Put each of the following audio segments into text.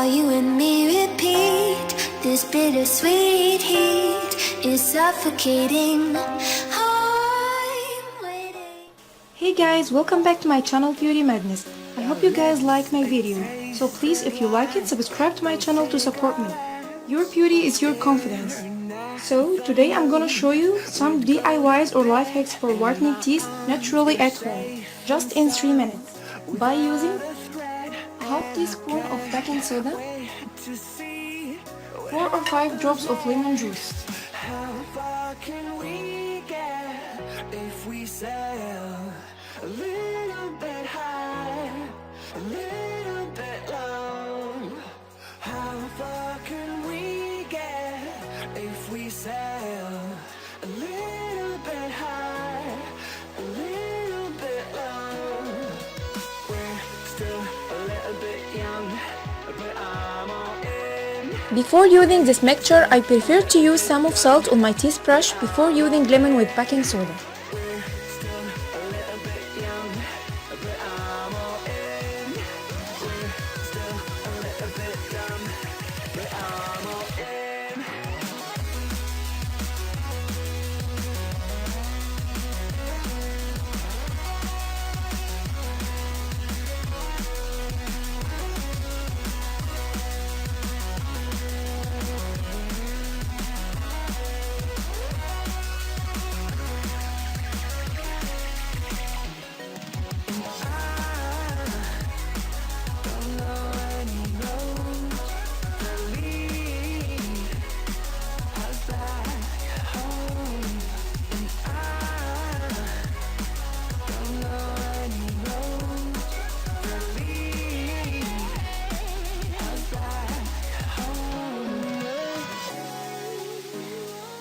you and me repeat. This bittersweet heat is suffocating. I'm waiting. Hey guys, welcome back to my channel Beauty Madness. I hope you guys like my video. So please, if you like it, subscribe to my channel to support me. Your beauty is your confidence. So today I'm gonna show you some DIYs or life hacks for whitening teeth naturally at home, just in 3 minutes, by using a half teaspoon of baking soda, 4 or 5 drops of lemon juice. How far can we get if we sail a little bit high, a little bit low? How far can we get if we sail a little bit high, a little bit low? We're still a little bit young, but I'm all in. Before using this mixture, I prefer to use some of salt on my toothbrush before using lemon with baking soda.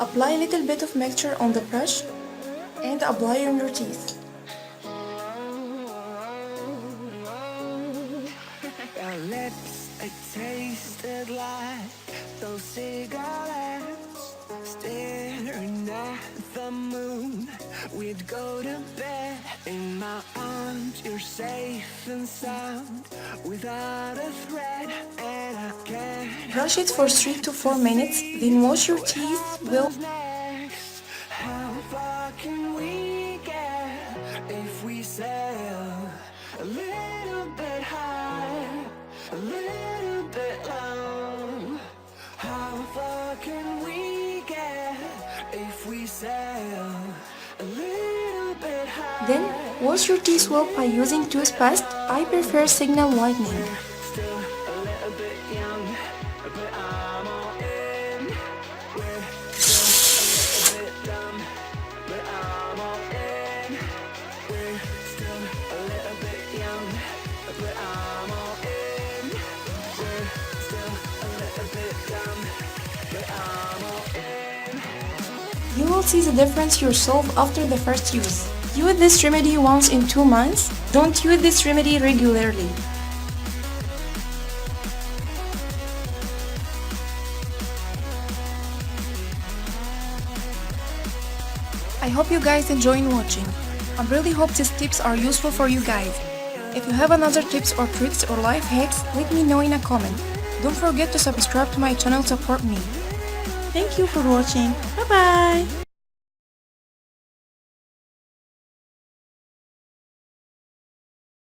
Apply a little bit of mixture on the brush and apply on your teeth. Our lips, they tasted like those cigarettes. Staring at the moon, we'd go to bed. In my arms, you're safe and sound, without a threat, and I can't. Brush it for 3 to 4 minutes, then wash your teeth well. Next, how far can we get if we sail a little bit high, a little bit low? How far can we get if we sail a little bit high? Then, wash your teeth well by using toothpaste. I prefer Signal Whitening. Still a little bit young, but I'm all in. We're still a little bit dumb, but I'm all in. We're still a little bit young, but I'm all in. We're still a little bit dumb, but I'm all in. You will see the difference yourself after the first use. Use this remedy once in 2 months. Don't use this remedy regularly. I hope you guys enjoyed watching. I really hope these tips are useful for you guys. If you have another tips or tricks or life hacks, let me know in a comment. Don't forget to subscribe to my channel to support me. Thank you for watching. Bye bye!